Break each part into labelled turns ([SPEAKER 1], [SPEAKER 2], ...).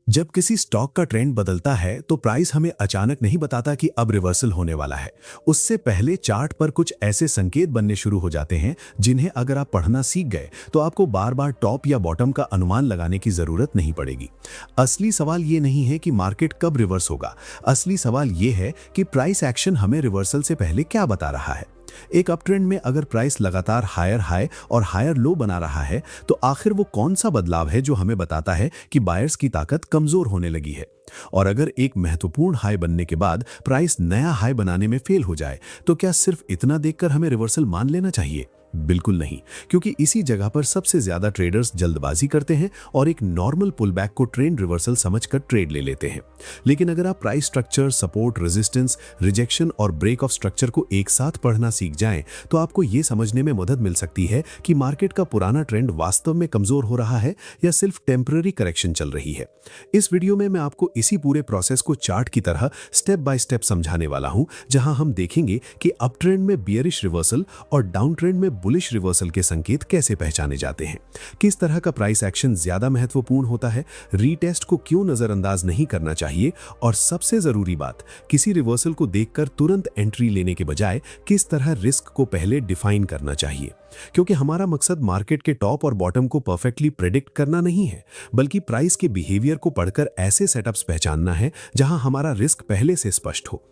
[SPEAKER 1] जब किसी स्टॉक का ट्रेंड बदलता है तो प्राइस हमें अचानक नहीं बताता कि अब रिवर्सल होने वाला है। उससे पहले चार्ट पर कुछ ऐसे संकेत बनने शुरू हो जाते हैं जिन्हें अगर आप पढ़ना सीख गए तो आपको बार बार टॉप या बॉटम का अनुमान लगाने की जरूरत नहीं पड़ेगी। असली सवाल ये नहीं है कि मार्केट कब रिवर्स होगा, असली सवाल ये है कि प्राइस एक्शन हमें रिवर्सल से पहले क्या बता रहा है। एक अप ट्रेंड में अगर प्राइस लगातार हायर हाई और हायर लो बना रहा है तो आखिर वो कौन सा बदलाव है जो हमें बताता है कि बायर्स की ताकत कमजोर होने लगी है। और अगर एक महत्वपूर्ण हाई बनने के बाद प्राइस नया हाई बनाने में फेल हो जाए तो क्या सिर्फ इतना देखकर हमें रिवर्सल मान लेना चाहिए? बिल्कुल नहीं, क्योंकि इसी जगह पर सबसे ज्यादा ट्रेडर्स जल्दबाजी करते हैं और एक नॉर्मल पुलबैक को ट्रेंड रिवर्सल समझकर ट्रेड ले लेते हैं। लेकिन अगर आप price structure, support, resistance, rejection और ब्रेक ऑफ स्ट्रक्चर को एक साथ पढ़ना सीख जाएं तो आपको यह समझने में मदद मिल सकती है कि मार्केट का पुराना ट्रेंड वास्तव में कमजोर हो रहा है या सिर्फ टेम्पररी करेक्शन चल रही है। इस वीडियो में मैं आपको इसी पूरे प्रोसेस को चार्ट की तरह स्टेप बाय स्टेप समझाने वाला हूं, जहां हम देखेंगे कि अप ट्रेंड में बियरिश रिवर्सल और डाउन ट्रेंड में बुलिश रिवर्सल के संकेत कैसे पहचाने जाते हैं, किस तरह का प्राइस एक्शन ज्यादा महत्वपूर्ण होता है, रीटेस्ट को क्यों नजरअंदाज नहीं करना चाहिए और सबसे जरूरी बात, किसी रिवर्सल को देखकर तुरंत एंट्री लेने के बजाय किस तरह रिस्क को पहले डिफाइन करना चाहिए। क्योंकि हमारा मकसद मार्केट के टॉप और बॉटम को परफेक्टली प्रेडिक्ट करना नहीं है, बल्कि प्राइस के बिहेवियर को पढ़कर ऐसे सेटअप्स पहचानना है जहां हमारा रिस्क पहले से स्पष्ट हो।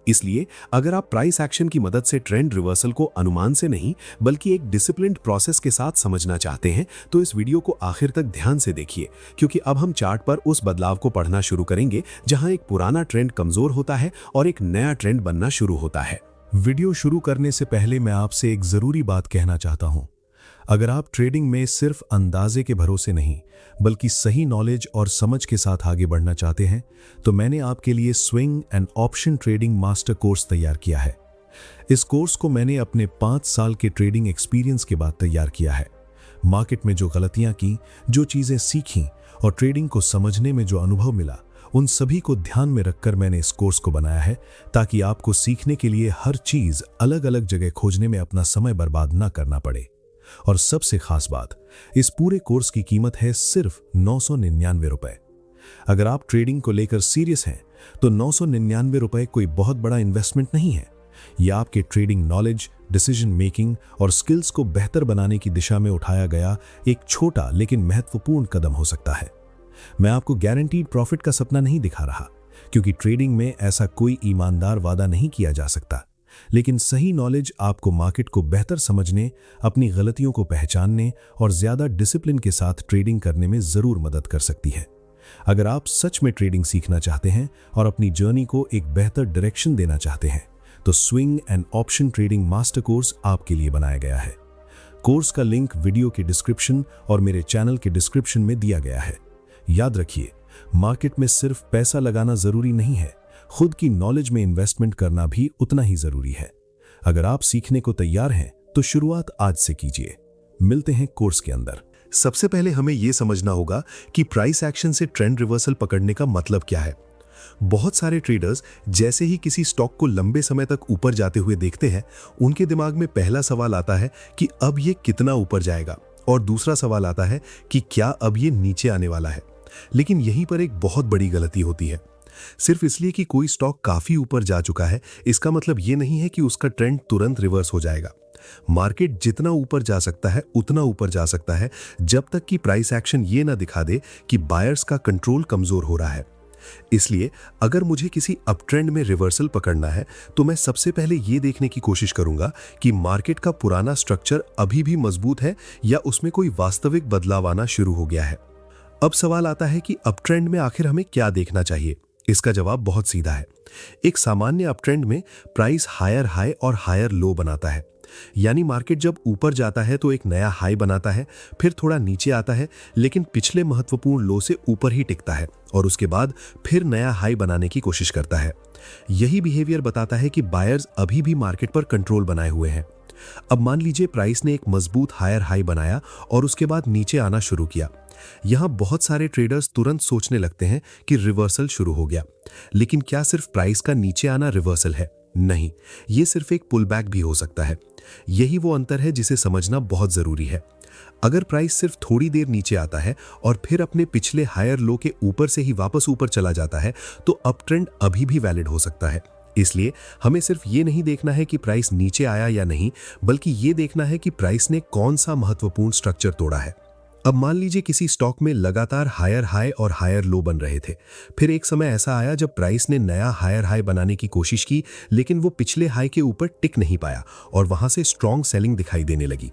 [SPEAKER 1] इसलिए अगर आप प्राइस एक्शन की मदद से ट्रेंड रिवर्सल को अनुमान से नहीं बल्कि एक डिसिप्लिन्ड प्रोसेस के साथ समझना चाहते हैं तो इस वीडियो को आखिर तक ध्यान से देखिए, क्योंकि अब हम चार्ट पर उस बदलाव को पढ़ना शुरू करेंगे जहां एक पुराना ट्रेंड कमजोर होता है और एक नया ट्रेंड बनना शुरू होता है। वीडियो शुरू करने से पहले मैं आपसे एक जरूरी बात कहना चाहता हूं। अगर आप ट्रेडिंग में सिर्फ अंदाजे के भरोसे नहीं बल्कि सही नॉलेज और समझ के साथ आगे बढ़ना चाहते हैं तो मैंने आपके लिए swing and option trading master course तैयार किया है। इस कोर्स को मैंने अपने 5 साल के ट्रेडिंग एक्सपीरियंस के बाद तैयार किया है। मार्केट में जो गलतियां की, जो चीजें सीखी और ट्रेडिंग को समझने में जो अनुभव मिला, उन सभी को ध्यान में रखकर मैंने इस कोर्स को बनाया है ताकि आपको सीखने के लिए हर चीज अलग अलग जगह खोजने में अपना समय बर्बाद ना करना पड़े। और सबसे खास बात, इस पूरे कोर्स की कीमत है सिर्फ 999 रुपए। अगर आप ट्रेडिंग को लेकर सीरियस हैं तो 999 रुपए कोई बहुत बड़ा इन्वेस्टमेंट नहीं है। यह आपके ट्रेडिंग नॉलेज, डिसीजन मेकिंग और स्किल्स को बेहतर बनाने की दिशा में उठाया गया एक छोटा लेकिन महत्वपूर्ण कदम हो सकता है। मैं आपको गारंटीड प्रॉफिट का सपना नहीं दिखा रहा, क्योंकि ट्रेडिंग में ऐसा कोई ईमानदार वादा नहीं किया जा सकता। लेकिन सही नॉलेज आपको मार्केट को बेहतर समझने, अपनी गलतियों को पहचानने और ज्यादा डिसिप्लिन के साथ ट्रेडिंग करने में जरूर मदद कर सकती है। अगर आप सच में ट्रेडिंग सीखना चाहते हैं और अपनी जर्नी को एक बेहतर डायरेक्शन देना चाहते हैं तो swing and option trading master course आपके लिए बनाया गया है। कोर्स का लिंक वीडियो के डिस्क्रिप्शन और मेरे चैनल के डिस्क्रिप्शन में दिया गया है। याद रखिए, मार्केट में सिर्फ पैसा लगाना जरूरी नहीं है, खुद की नॉलेज में इन्वेस्टमेंट करना भी उतना ही जरूरी है। अगर आप सीखने को तैयार हैं तो शुरुआत आज से कीजिए। मिलते हैं कोर्स के अंदर। सबसे पहले हमें यह समझना होगा कि प्राइस एक्शन से ट्रेंड रिवर्सल पकड़ने का मतलब क्या है। बहुत सारे ट्रेडर्स जैसे ही किसी स्टॉक को लंबे समय तक ऊपर जाते हुए देखते हैं, उनके दिमाग में पहला सवाल आता है कि अब ये कितना ऊपर जाएगा, और दूसरा सवाल आता है कि क्या अब ये नीचे आने वाला है। लेकिन यहीं पर एक बहुत बड़ी गलती होती है। सिर्फ इसलिए कि कोई स्टॉक काफी ऊपर जा चुका है, इसका मतलब ये नहीं है कि उसका ट्रेंड तुरंत रिवर्स हो जाएगा। मार्केट जितना ऊपर जा सकता है उतना ऊपर जा सकता है, जब तक कि प्राइस एक्शन ये ना दिखा दे कि बायर्स का कंट्रोल कमजोर हो रहा है। इसलिए अगर मुझे किसी अप ट्रेंड में रिवर्सल पकड़ना है तो मैं सबसे पहले ये देखने की कोशिश करूंगा कि मार्केट का पुराना स्ट्रक्चर अभी भी मजबूत है या उसमें कोई वास्तविक बदलाव आना शुरू हो गया है। अब सवाल आता है कि अप ट्रेंड में आखिर हमें क्या देखना चाहिए। इसका जवाब बहुत सीधा है। एक सामान्य अप ट्रेंड में प्राइस हायर हाई और हायर लो बनाता है, यानी मार्केट जब ऊपर जाता है तो एक नया हाई बनाता है, फिर थोड़ा नीचे आता है, लेकिन पिछले महत्वपूर्ण लो से ऊपर ही टिकता है और उसके बाद फिर नया हाई बनाने की कोशिश करता है। यही बिहेवियर बताता है कि बायर्स अभी भी मार्केट पर कंट्रोल बनाए हुए हैं। अब मान लीजिए प्राइस ने एक मजबूत हायर हाई बनाया और उसके बाद नीचे आना शुरू किया। यहां बहुत सारे ट्रेडर्स तुरंत सोचने लगते हैं कि रिवर्सल शुरू हो गया। लेकिन क्या सिर्फ प्राइस का नीचे आना रिवर्सल है? नहीं, यह सिर्फ एक पुल बैक भी हो सकता है। यही वो अंतर है जिसे समझना बहुत जरूरी है।
[SPEAKER 2] अगर प्राइस सिर्फ थोड़ी देर नीचे आता है और फिर अपने पिछले हायर लो के ऊपर से ही वापस ऊपर चला जाता है तो अप ट्रेंड अभी भी वैलिड हो सकता है। इसलिए हमें सिर्फ ये नहीं देखना है कि प्राइस नीचे आया या नहीं, बल्कि ये देखना है कि प्राइस ने कौन सा महत्वपूर्ण स्ट्रक्चर तोड़ा है। अब मान लीजिए किसी स्टॉक में लगातार हायर हाई और हायर लो बन रहे थे। फिर एक समय ऐसा आया जब प्राइस ने नया हायर हाई बनाने की कोशिश की, लेकिन वो पिछले हाई के ऊपर टिक नहीं पाया और वहां से स्ट्रॉन्ग सेलिंग दिखाई देने लगी।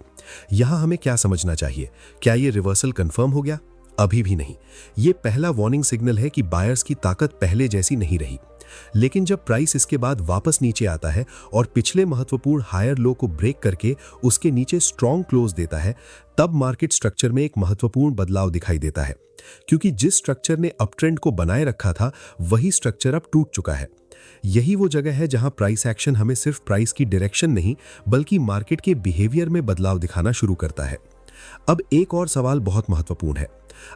[SPEAKER 2] यहां हमें क्या समझना चाहिए? क्या ये रिवर्सल कंफर्म हो गया? अभी भी नहीं। ये पहला वार्निंग सिग्नल है कि बायर्स की ताकत पहले जैसी नहीं रही। लेकिन जब प्राइस इसके बाद वापस नीचे आता है और पिछले महत्वपूर्ण हायर लो को ब्रेक करके उसके नीचे स्ट्रॉन्ग क्लोज देता है, तब मार्केट स्ट्रक्चर में एक महत्वपूर्ण बदलाव दिखाई देता है। क्योंकि जिस स्ट्रक्चर ने अप ट्रेंड को बनाए रखा था, वही स्ट्रक्चर अब टूट चुका है। यही वो जगह है जहां प्राइस एक्शन हमें सिर्फ प्राइस की डायरेक्शन नहीं, बल्कि मार्केट के बिहेवियर में बदलाव दिखाना शुरू करता है। अब एक और सवाल बहुत महत्वपूर्ण है।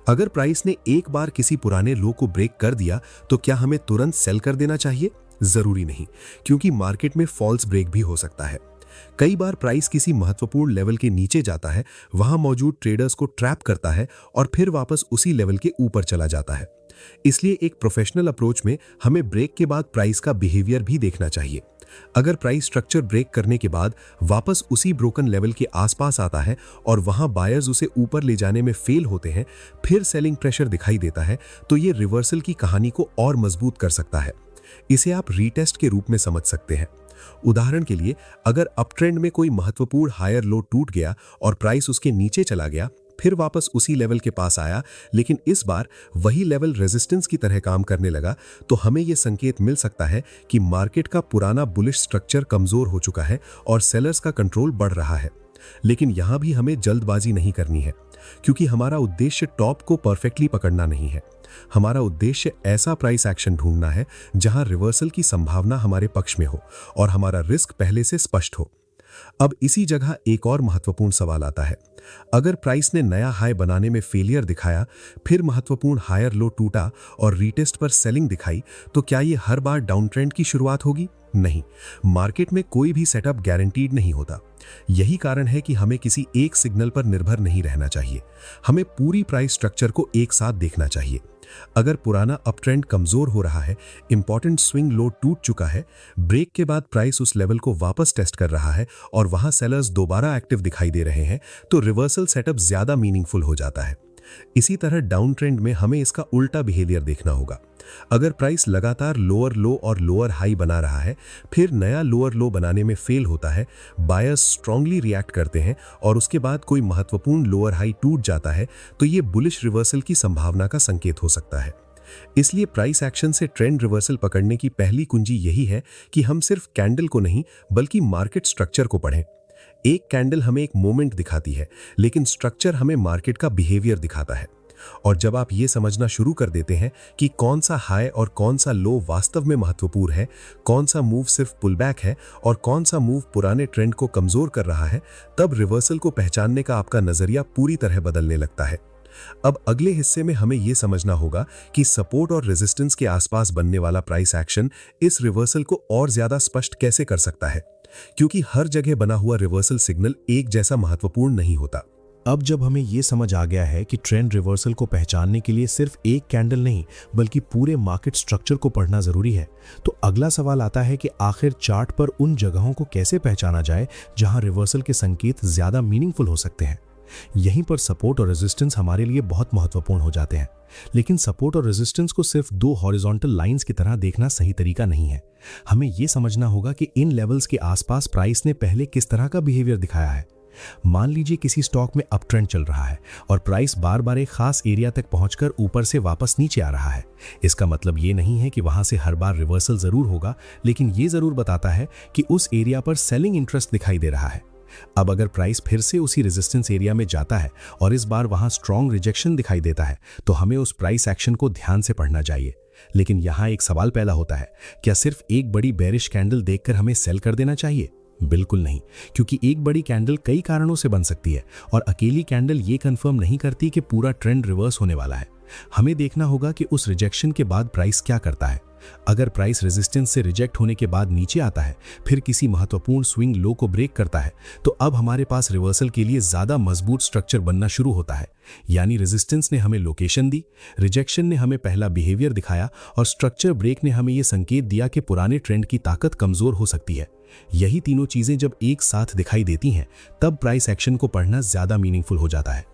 [SPEAKER 2] अगर प्राइस ने एक बार किसी पुराने लो को ब्रेक कर दिया तो क्या हमें तुरंत सेल कर देना चाहिए? जरूरी नहीं, क्योंकि मार्केट में फॉल्स ब्रेक भी हो सकता है। कई बार प्राइस किसी महत्वपूर्ण लेवल के नीचे जाता है, वहां मौजूद ट्रेडर्स को ट्रैप करता है और फिर वापस उसी लेवल के ऊपर चला जाता है। इसलिए एक प्रोफेशनल अप्रोच में हमें ब्रेक के बाद प्राइस का बिहेवियर भी देखना चाहिए। अगर प्राइस स्ट्रक्चर ब्रेक करने के बाद वापस उसी ब्रोकन लेवल के आसपास आता है और वहां बायर्स उसे ऊपर ले जाने में फेल होते हैं, फिर सेलिंग प्रेशर दिखाई देता है, तो ये रिवर्सल की कहानी को और मजबूत कर सकता है। इसे आप रीटेस्ट के रूप में समझ सकते हैं। उदाहरण के लिए, अगर अप ट्रेंड में कोई महत्वपूर्ण हायर लो टूट गया और प्राइस उसके नीचे चला गया, फिर वापस उसी लेवल के पास आया, लेकिन इस बार वही लेवल रेजिस्टेंस की तरह काम करने लगा, तो हमें यह संकेत मिल सकता है कि मार्केट का पुराना बुलिश स्ट्रक्चर कमजोर हो चुका है और सेलर्स का कंट्रोल बढ़ रहा है। लेकिन यहां भी हमें जल्दबाजी नहीं करनी है, क्योंकि हमारा उद्देश्य टॉप को परफेक्टली पकड़ना नहीं है। हमारा उद्देश्य ऐसा प्राइस एक्शन ढूंढना है जहां रिवर्सल की संभावना हमारे पक्ष में हो और हमारा रिस्क पहले से स्पष्ट हो। अब इसी जगह एक और महत्वपूर्ण सवाल आता है। अगर प्राइस ने नया हाई बनाने में फेलियर दिखाया, फिर महत्वपूर्ण हायर लो टूटा और रीटेस्ट पर सेलिंग दिखाई, तो क्या ये हर बार डाउन ट्रेंड की शुरुआत होगी? नहीं। मार्केट में कोई भी सेटअप गारंटीड नहीं होता। यही कारण है कि हमें किसी एक सिग्नल पर निर्भर नहीं रहना चाहिए। हमें पूरी प्राइस स्ट्रक्चर को एक साथ देखना चाहिए। अगर पुराना अप ट्रेंड कमजोर हो रहा है, इंपॉर्टेंट स्विंग लो टूट चुका है, ब्रेक के बाद प्राइस उस लेवल को वापस टेस्ट कर रहा है और वहां सेलर्स दोबारा एक्टिव दिखाई दे रहे हैं, तो रिवर्सल सेटअप ज्यादा मीनिंगफुल हो जाता है। इसी तरह डाउन ट्रेंड में हमें इसका उल्टा बिहेवियर देखना होगा। अगर प्राइस लगातार लोअर लो और लोअर हाई बना रहा है, फिर नया लोअर लो बनाने में फेल होता है, बायर्स स्ट्रांगली रिएक्ट करते हैं और उसके बाद कोई महत्वपूर्ण लोअर हाई टूट जाता है, तो ये बुलिश रिवर्सल की संभावना का संकेत हो सकता है। इसलिए प्राइस एक्शन से ट्रेंड रिवर्सल पकड़ने की पहली कुंजी यही है कि हम सिर्फ कैंडल को नहीं, बल्कि मार्केट स्ट्रक्चर को पढ़ें। एक कैंडल हमें एक मोमेंट दिखाती है, लेकिन स्ट्रक्चर हमें मार्केट का बिहेवियर दिखाता है। और जब आप ये समझना शुरू कर देते हैं कि कौन सा हाई और कौन सा लो वास्तव में महत्वपूर्ण है, कौन सा मूव सिर्फ पुलबैक है और कौन सा मूव पुराने ट्रेंड को कमजोर कर रहा है, तब रिवर्सल को पहचानने का आपका नजरिया पूरी तरह बदलने लगता है। अब अगले हिस्से में हमें यह समझना होगा कि सपोर्ट और रेजिस्टेंस के आसपास बनने वाला प्राइस एक्शन इस रिवर्सल को और ज्यादा स्पष्ट कैसे कर सकता है, क्योंकि हर जगह बना हुआ रिवर्सल सिग्नल एक जैसा महत्वपूर्ण नहीं होता।
[SPEAKER 1] अब जब हमें ये समझ आ गया है कि ट्रेंड रिवर्सल को पहचानने के लिए सिर्फ एक कैंडल नहीं, बल्कि पूरे मार्केट स्ट्रक्चर को पढ़ना जरूरी है, तो अगला सवाल आता है कि आखिर चार्ट पर उन जगहों को कैसे पहचाना जाए जहां रिवर्सल के संकेत ज्यादा मीनिंगफुल हो सकते हैं। यहीं पर सपोर्ट और रेजिस्टेंस हमारे लिए बहुत महत्वपूर्ण हो जाते हैं। लेकिन सपोर्ट और रेजिस्टेंस को सिर्फ दो हॉरिजॉन्टल लाइंस की तरह देखना सही तरीका नहीं है। हमें यह समझना होगा कि इन लेवल्स के आसपास प्राइस ने पहले किस तरह का बिहेवियर दिखाया है। मान लीजिए किसी स्टॉक में अप ट्रेंड चल रहा है और प्राइस बार बार एक खास एरिया तक पहुंचकर ऊपर से वापस नीचे आ रहा है। इसका मतलब ये नहीं है कि वहां से हर बार रिवर्सल जरूर होगा, लेकिन ये जरूर बताता है कि उस एरिया पर सेलिंग इंटरेस्ट दिखाई दे रहा है। अब अगर प्राइस फिर से उसी रेजिस्टेंस एरिया में जाता है और इस बार वहां स्ट्रॉन्ग रिजेक्शन दिखाई देता है, तो हमें उस प्राइस एक्शन को ध्यान से पढ़ना चाहिए। लेकिन यहां एक सवाल पैदा होता है, क्या सिर्फ एक बड़ी बेरिश कैंडल देखकर हमें सेल कर देना चाहिए? बिल्कुल नहीं, क्योंकि एक बड़ी कैंडल कई कारणों से बन सकती है और अकेली कैंडल ये कंफर्म नहीं करती कि पूरा ट्रेंड रिवर्स होने वाला है।
[SPEAKER 2] हमें देखना होगा कि उस रिजेक्शन के बाद प्राइस क्या करता है। अगर प्राइस रेजिस्टेंस से रिजेक्ट होने के बाद नीचे आता है, फिर किसी महत्वपूर्ण स्विंग लो को ब्रेक करता है, तो अब हमारे पास रिवर्सल के लिए ज्यादा मजबूत स्ट्रक्चर बनना शुरू होता है। यानी रेजिस्टेंस ने हमें लोकेशन दी, रिजेक्शन ने हमें पहला बिहेवियर दिखाया और स्ट्रक्चर ब्रेक ने हमें यह संकेत दिया कि पुराने ट्रेंड की ताकत कमजोर हो सकती है। यही तीनों चीजें जब एक साथ दिखाई देती हैं, तब प्राइस एक्शन को पढ़ना ज्यादा मीनिंगफुल हो जाता है।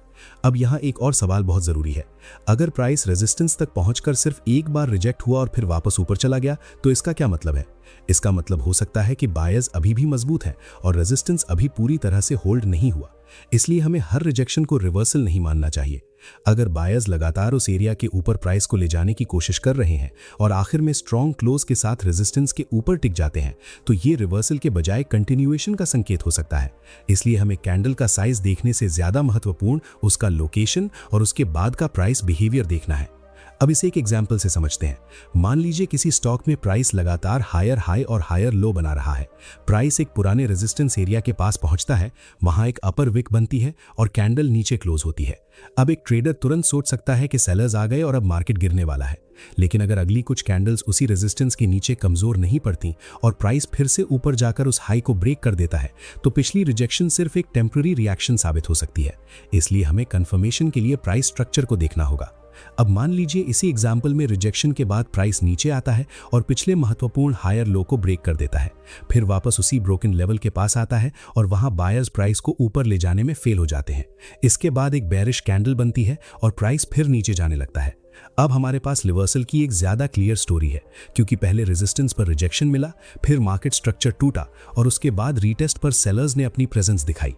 [SPEAKER 2] अब यहाँ एक और सवाल बहुत जरूरी है। अगर प्राइस रेजिस्टेंस तक पहुंचकर सिर्फ एक बार रिजेक्ट हुआ और फिर वापस ऊपर चला गया, तो इसका क्या मतलब है? इसका मतलब हो सकता है कि बायर्स अभी भी मजबूत हैं और रेजिस्टेंस अभी पूरी तरह से होल्ड नहीं हुआ। इसलिए हमें हर रिजेक्शन को रिवर्सल नहीं मानना चाहिए। अगर बायर्स लगातार उस एरिया के ऊपर प्राइस को ले जाने की कोशिश कर रहे हैं और आखिर में स्ट्रॉन्ग क्लोज के साथ रेजिस्टेंस के ऊपर टिक जाते हैं, तो ये रिवर्सल के बजाय कंटिन्यूएशन का संकेत हो सकता है। इसलिए हमें कैंडल का साइज देखने से ज्यादा महत्वपूर्ण उसका लोकेशन और उसके बाद का प्राइस बिहेवियर देखना है। अब इसे एक एग्जाम्पल से समझते हैं। मान लीजिए किसी स्टॉक में प्राइस लगातार हायर हाई और हायर लो बना रहा है। प्राइस एक पुराने रेजिस्टेंस एरिया के पास पहुंचता है, वहां एक अपर विक बनती है और कैंडल नीचे क्लोज होती है। अब एक ट्रेडर तुरंत सोच सकता है कि सेलर्स आ गए और अब मार्केट गिरने वाला है। लेकिन अगर अगली कुछ कैंडल्स उसी रेजिस्टेंस के नीचे कमजोर नहीं पड़ती और प्राइस फिर से ऊपर जाकर उस हाई को ब्रेक कर देता है, तो पिछली रिजेक्शन सिर्फ एक टेम्पररी रिएक्शन साबित हो सकती है। इसलिए हमें कंफर्मेशन के लिए प्राइस स्ट्रक्चर को देखना होगा। अब मान लीजिए इसी एग्जाम्पल में रिजेक्शन के बाद प्राइस नीचे आता है और पिछले महत्वपूर्ण हायर लो को ब्रेक कर देता है, फिर वापस उसी ब्रोकन लेवल के पास आता है और वहां बायर्स प्राइस को ऊपर ले जाने में फेल हो जाते हैं। इसके बाद एक बेरिश कैंडल बनती है और प्राइस फिर नीचे जाने लगता है। अब हमारे पास रिवर्सल की एक ज्यादा क्लियर स्टोरी है, क्योंकि पहले रेजिस्टेंस पर रिजेक्शन मिला, फिर मार्केट स्ट्रक्चर टूटा और उसके बाद रीटेस्ट पर सेलर्स ने अपनी प्रेजेंस दिखाई।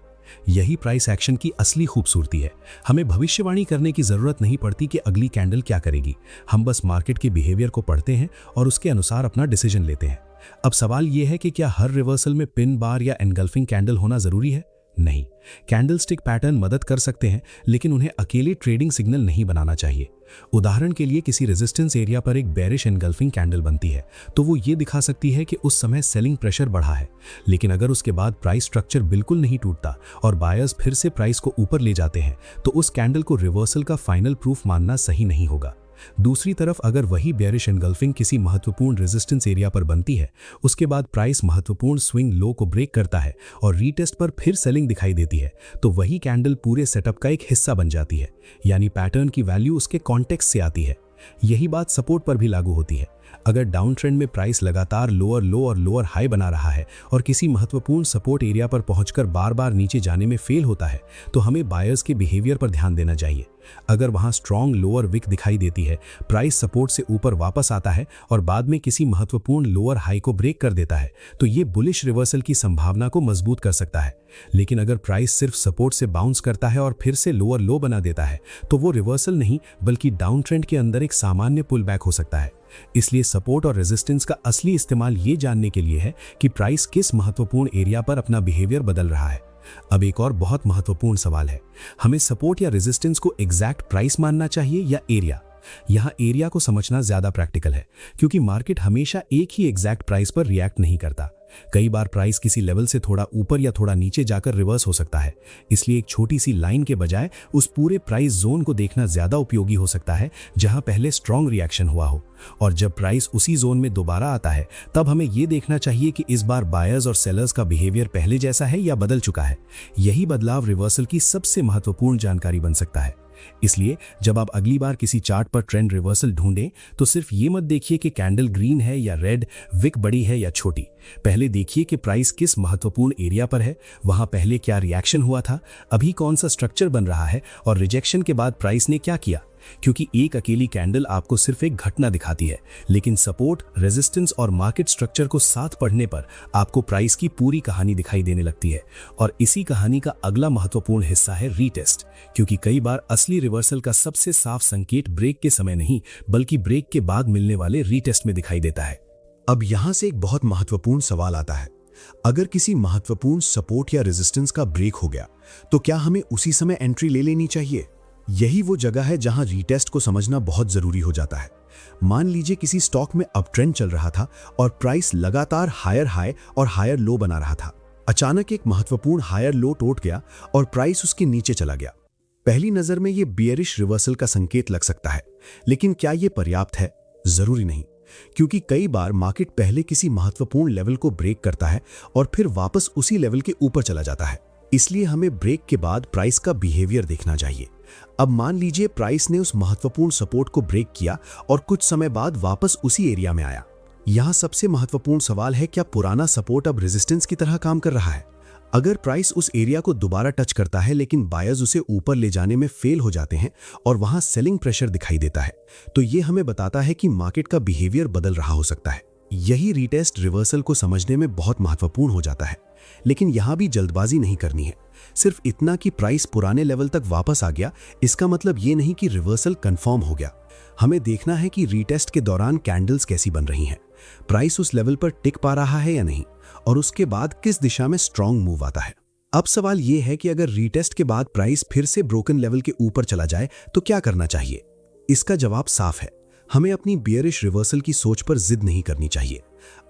[SPEAKER 2] यही प्राइस एक्शन की असली खूबसूरती है। हमें भविष्यवाणी करने की जरूरत नहीं पड़ती कि अगली कैंडल क्या करेगी। हम बस मार्केट के बिहेवियर को पढ़ते हैं और उसके अनुसार अपना डिसीजन लेते हैं। अब सवाल यह है कि क्या हर रिवर्सल में पिन बार या एनगल्फिंग कैंडल होना जरूरी है? नहीं, कैंडलस्टिक पैटर्न मदद कर सकते हैं, लेकिन उन्हें अकेले ट्रेडिंग सिग्नल नहीं बनाना चाहिए। उदाहरण के लिए किसी रेजिस्टेंस एरिया पर एक बेरिश एनगल्फिंग कैंडल बनती है, तो वो ये दिखा सकती है कि उस समय सेलिंग प्रेशर बढ़ा है। लेकिन अगर उसके बाद प्राइस स्ट्रक्चर बिल्कुल नहीं टूटता और बायर्स फिर से प्राइस को ऊपर ले जाते हैं, तो उस कैंडल को रिवर्सल का फाइनल प्रूफ मानना सही नहीं होगा। दूसरी तरफ अगर वही बेरिश एनगल्फिंग किसी महत्वपूर्ण रेजिस्टेंस एरिया पर बनती है, उसके बाद प्राइस महत्वपूर्ण स्विंग लो को ब्रेक करता है और रीटेस्ट पर फिर सेलिंग दिखाई देती है, तो वही कैंडल पूरे सेटअप का एक हिस्सा बन जाती है। यानी पैटर्न की वैल्यू उसके कॉन्टेक्स्ट से आती है। यही बात सपोर्ट पर भी लागू होती है। अगर डाउन ट्रेंड में प्राइस लगातार लोअर लो और लोअर हाई बना रहा है और किसी महत्वपूर्ण सपोर्ट एरिया पर पहुंचकर बार बार नीचे जाने में फेल होता है, तो हमें बायर्स के बिहेवियर पर ध्यान देना चाहिए। अगर वहां स्ट्रॉन्ग लोअर विक दिखाई देती है, प्राइस सपोर्ट से ऊपर वापस आता है और बाद में किसी महत्वपूर्ण लोअर हाई को ब्रेक कर देता है, तो ये बुलिश रिवर्सल की संभावना को मजबूत कर सकता है। लेकिन अगर प्राइस सिर्फ सपोर्ट से बाउंस करता है और फिर से लोअर लो बना देता है, तो वो रिवर्सल नहीं बल्कि डाउन ट्रेंड के अंदर एक सामान्य पुल बैक हो सकता है। इसलिए सपोर्ट और रेजिस्टेंस का असली इस्तेमाल ये जानने के लिए है कि प्राइस किस महत्वपूर्ण एरिया पर अपना बिहेवियर बदल रहा है। अब एक और बहुत महत्वपूर्ण सवाल है, हमें सपोर्ट या रेजिस्टेंस को एग्जैक्ट प्राइस मानना चाहिए या एरिया? यहाँ एरिया को समझना ज्यादा प्रैक्टिकल है, क्योंकि मार्केट हमेशा एक ही एग्जैक्ट प्राइस पर रिएक्ट नहीं करता। कई बार प्राइस किसी लेवल से थोड़ा ऊपर या थोड़ा नीचे जाकर रिवर्स हो सकता है। इसलिए एक छोटी सी लाइन के बजाय उस पूरे प्राइस जोन को देखना ज्यादा उपयोगी हो सकता है, जहां पहले स्ट्रॉन्ग रिएक्शन हुआ हो। और जब प्राइस उसी जोन में दोबारा आता है, तब हमें यह देखना चाहिए कि इस बार बायर्स और सेलर्स का बिहेवियर पहले जैसा है या बदल चुका है। यही बदलाव रिवर्सल की सबसे महत्वपूर्ण जानकारी बन सकता है। इसलिए जब आप अगली बार किसी चार्ट पर ट्रेंड रिवर्सल ढूंढें, तो सिर्फ ये मत देखिए कि कैंडल ग्रीन है या रेड, विक बड़ी है या छोटी। पहले देखिए कि प्राइस किस महत्वपूर्ण एरिया पर है, वहां पहले क्या रिएक्शन हुआ था, अभी कौन सा स्ट्रक्चर बन रहा है और रिजेक्शन के बाद प्राइस ने क्या किया। क्योंकि एक अकेली कैंडल आपको सिर्फ एक घटना दिखाती है, लेकिन सपोर्ट, रेजिस्टेंस और मार्केट स्ट्रक्चर को साथ पढ़ने पर आपको प्राइस की पूरी कहानी दिखाई देने लगती है। और इसी कहानी का अगला महत्वपूर्ण हिस्सा है रीटेस्ट, क्योंकि कई बार असली रिवर्सल का सबसे साफ संकेत ब्रेक के समय नहीं, बल्कि ब्रेक के बाद मिलने वाले रीटेस्ट में दिखाई देता है।
[SPEAKER 1] अब यहां से एक बहुत महत्वपूर्ण सवाल आता है, अगर किसी महत्वपूर्ण सपोर्ट या रेजिस्टेंस का ब्रेक हो गया, तो क्या हमें उसी समय एंट्री ले लेनी चाहिए? यही वो जगह है जहां रीटेस्ट को समझना बहुत जरूरी हो जाता है। मान लीजिए किसी स्टॉक में अप ट्रेंड चल रहा था और प्राइस लगातार हायर हाई और हायर लो बना रहा था। अचानक एक महत्वपूर्ण हायर लो टूट गया और प्राइस उसके नीचे चला गया। पहली नजर में ये बियरिश रिवर्सल का संकेत लग सकता है, लेकिन क्या ये पर्याप्त है? जरूरी नहीं, क्योंकि कई बार मार्केट पहले किसी महत्वपूर्ण लेवल को ब्रेक करता है और फिर वापस उसी लेवल के ऊपर चला जाता है। इसलिए हमें ब्रेक के बाद प्राइस का बिहेवियर देखना चाहिए। अब मान लीजिए प्राइस ने उस महत्वपूर्ण सपोर्ट को ब्रेक किया और कुछ समय बाद वापस उसी एरिया में आया। यहां सबसे महत्वपूर्ण सवाल है, क्या पुराना सपोर्ट अब रेजिस्टेंस की तरह काम कर रहा है? अगर प्राइस उस एरिया को दोबारा टच करता है लेकिन बायर्स उसे ऊपर ले जाने में फेल हो जाते हैं और वहां सेलिंग प्रेशर दिखाई देता है, तो ये हमें बताता है कि मार्केट का बिहेवियर बदल रहा हो सकता है। यही रीटेस्ट रिवर्सल को समझने में बहुत महत्वपूर्ण हो जाता है। लेकिन यहां भी जल्दबाजी नहीं करनी है। सिर्फ इतना कि प्राइस पुराने लेवल तक वापस आ गया, इसका मतलब ये नहीं कि रिवर्सल कंफर्म हो गया। हमें देखना है कि रीटेस्ट के दौरान कैंडल्स कैसी बन रही हैं, प्राइस उस लेवल पर टिक पा रहा है या नहीं, और उसके बाद किस दिशा में स्ट्रॉन्ग मूव आता है। अब सवाल यह है कि अगर रीटेस्ट के बाद प्राइस फिर से ब्रोकन लेवल के ऊपर चला जाए तो क्या करना चाहिए? इसका जवाब साफ है, हमें अपनी बियरिश रिवर्सल की सोच पर जिद नहीं करनी चाहिए।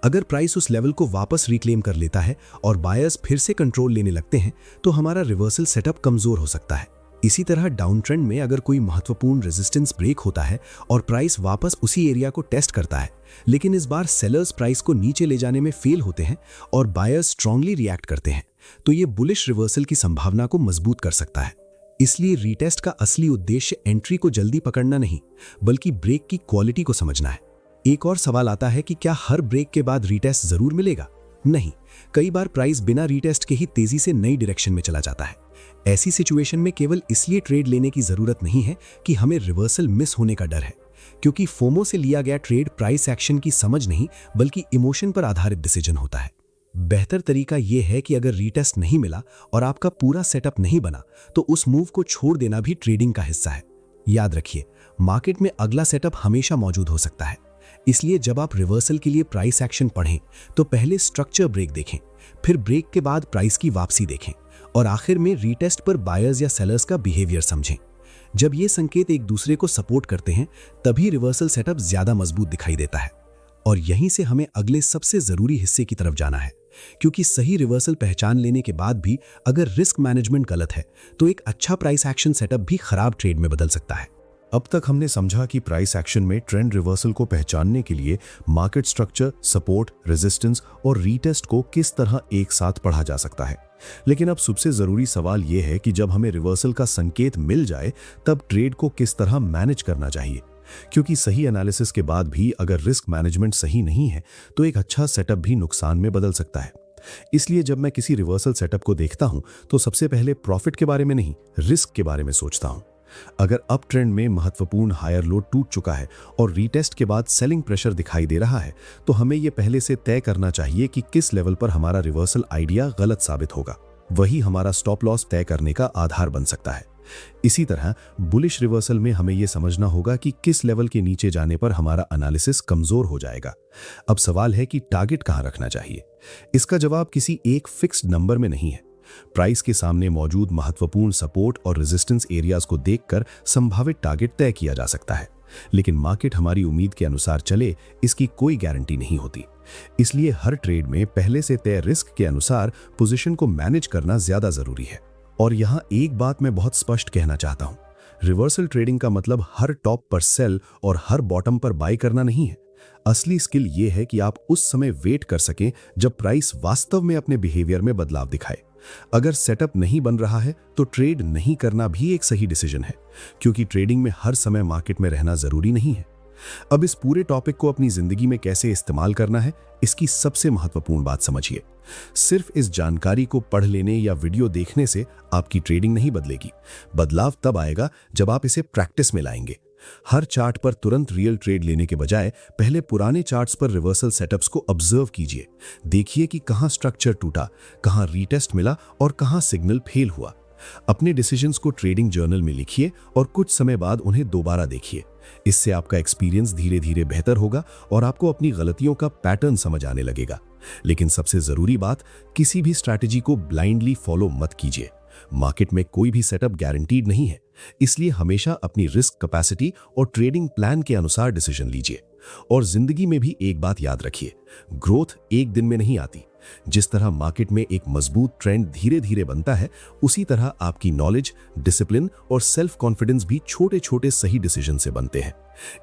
[SPEAKER 1] अगर प्राइस उस लेवल को वापस रिक्लेम कर लेता है और बायर्स फिर से कंट्रोल लेने लगते हैं तो हमारा रिवर्सल सेटअप कमजोर हो सकता है। इसी तरह डाउन ट्रेंड में अगर कोई महत्वपूर्ण रेजिस्टेंस ब्रेक होता है और प्राइस वापस उसी एरिया को टेस्ट करता है, लेकिन इस बार सेलर्स प्राइस को नीचे ले जाने में फेल होते हैं और बायर्स स्ट्रांगली रिएक्ट करते हैं, तो ये बुलिश रिवर्सल की संभावना को मजबूत कर सकता है। इसलिए रीटेस्ट का असली उद्देश्य एंट्री को जल्दी पकड़ना नहीं, बल्कि ब्रेक की क्वालिटी को समझना है। एक और सवाल आता है कि क्या हर ब्रेक के बाद रीटेस्ट जरूर मिलेगा? नहीं, कई बार प्राइस बिना रीटेस्ट के ही तेजी से नई डायरेक्शन में चला जाता है। ऐसी सिचुएशन में केवल इसलिए ट्रेड लेने की जरूरत नहीं है कि हमें रिवर्सल मिस होने का डर है, क्योंकि फोमो से लिया गया ट्रेड प्राइस एक्शन की समझ नहीं बल्कि इमोशन पर आधारित डिसीजन होता है। बेहतर तरीका यह है कि अगर रीटेस्ट नहीं मिला और आपका पूरा सेटअप नहीं बना तो उस मूव को छोड़ देना भी ट्रेडिंग का हिस्सा है। याद रखिए, मार्केट में अगला सेटअप हमेशा मौजूद हो सकता है। इसलिए जब आप रिवर्सल के लिए प्राइस एक्शन पढ़ें तो पहले स्ट्रक्चर ब्रेक देखें, फिर ब्रेक के बाद प्राइस की वापसी देखें और आखिर में रीटेस्ट पर बायर्स या सेलर्स का बिहेवियर समझें। जब ये संकेत एक दूसरे को सपोर्ट करते हैं तभी रिवर्सल सेटअप ज्यादा मजबूत दिखाई देता है। और यहीं से हमें अगले सबसे जरूरी हिस्से की तरफ जाना है, क्योंकि सही रिवर्सल पहचान लेने के बाद भी अगर रिस्क मैनेजमेंट गलत है तो एक अच्छा प्राइस एक्शन सेटअप भी खराब ट्रेड में बदल सकता है।
[SPEAKER 2] अब तक हमने समझा कि प्राइस एक्शन में ट्रेंड रिवर्सल को पहचानने के लिए मार्केट स्ट्रक्चर, सपोर्ट, रेजिस्टेंस और रीटेस्ट को किस तरह एक साथ पढ़ा जा सकता है। लेकिन अब सबसे जरूरी सवाल यह है कि जब हमें रिवर्सल का संकेत मिल जाए तब ट्रेड को किस तरह मैनेज करना चाहिए, क्योंकि सही एनालिसिस के बाद भी अगर रिस्क मैनेजमेंट सही नहीं है तो एक अच्छा सेटअप भी नुकसान में बदल सकता है। इसलिए जब मैं किसी रिवर्सल सेटअप को देखता हूं तो सबसे पहले प्रॉफिट के बारे में नहीं, रिस्क के बारे में सोचता हूं। अगर अप ट्रेंड में महत्वपूर्ण हायर लो टूट चुका है और रीटेस्ट के बाद सेलिंग प्रेशर दिखाई दे रहा है तो हमें यह पहले से तय करना चाहिए कि किस लेवल पर हमारा रिवर्सल आइडिया गलत साबित होगा। वही हमारा स्टॉप लॉस तय करने का आधार बन सकता है। इसी तरह बुलिश रिवर्सल में हमें यह समझना होगा कि किस लेवल के नीचे जाने पर हमारा एनालिसिस कमजोर हो जाएगा। अब सवाल है कि टारगेट कहां रखना चाहिए। इसका जवाब किसी एक फिक्स्ड नंबर में नहीं है। प्राइस के सामने मौजूद महत्वपूर्ण सपोर्ट और रेजिस्टेंस एरियाज को देखकर संभावित टारगेट तय किया जा सकता है, लेकिन मार्केट हमारी उम्मीद के अनुसार चले इसकी कोई गारंटी नहीं होती। इसलिए हर ट्रेड में पहले से तय रिस्क के अनुसार पोजीशन को मैनेज करना ज्यादा जरूरी है। और यहां एक बात मैं बहुत स्पष्ट कहना चाहता हूं, रिवर्सल ट्रेडिंग का मतलब हर टॉप पर सेल और हर बॉटम पर बाय करना नहीं है। असली स्किल यह है कि आप उस समय वेट कर सकें जब प्राइस वास्तव में अपने बिहेवियर में बदलाव दिखाए। अगर सेटअप नहीं बन रहा है तो ट्रेड नहीं करना भी एक सही डिसीजन है, क्योंकि ट्रेडिंग में हर समय मार्केट में रहना जरूरी नहीं है। अब इस पूरे टॉपिक को अपनी जिंदगी में कैसे इस्तेमाल करना है, इसकी सबसे महत्वपूर्ण बात समझिए। सिर्फ इस जानकारी को पढ़ लेने या वीडियो देखने से आपकी ट्रेडिंग नहीं बदलेगी। बदलाव तब आएगा जब आप इसे प्रैक्टिस में लाएंगे। हर चार्ट पर तुरंत रियल ट्रेड लेने के बजाय पहले पुराने चार्ट्स पर रिवर्सल सेटअप्स को ऑब्जर्व कीजिए। देखिए कि कहां स्ट्रक्चर टूटा, कहां रीटेस्ट मिला और कहां सिग्नल फेल हुआ। अपने डिसीजंस को ट्रेडिंग जर्नल में लिखिए और कुछ समय बाद उन्हें दोबारा देखिए। इससे आपका एक्सपीरियंस धीरे धीरे बेहतर होगा और आपको अपनी गलतियों का पैटर्न समझ आने लगेगा। लेकिन सबसे जरूरी बात, किसी भी स्ट्रैटेजी को ब्लाइंडली फॉलो मत कीजिए। मार्केट में कोई भी सेटअप गारंटीड नहीं है, इसलिए हमेशा अपनी रिस्क कैपेसिटी और ट्रेडिंग प्लान के अनुसार डिसीजन लीजिए। और जिंदगी में भी एक बात याद रखिए, ग्रोथ एक दिन में नहीं आती, जिस तरह मार्केट में एक मजबूत ट्रेंड धीरे धीरे बनता है, उसी तरह आपकी नॉलेज, डिसिप्लिन और सेल्फ कॉन्फिडेंस भी छोटे छोटे सही डिसीजन से बनते हैं।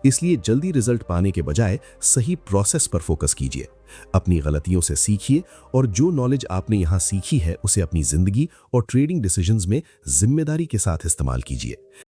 [SPEAKER 2] इसलिए जल्दी रिजल्ट पाने के बजाय सही प्रोसेस पर फोकस कीजिए। अपनी गलतियों से सीखिए और जो नॉलेज आपने यहाँ सीखी है उसे अपनी जिंदगी और ट्रेडिंग डिसीजंस में जिम्मेदारी के साथ इस्तेमाल कीजिए।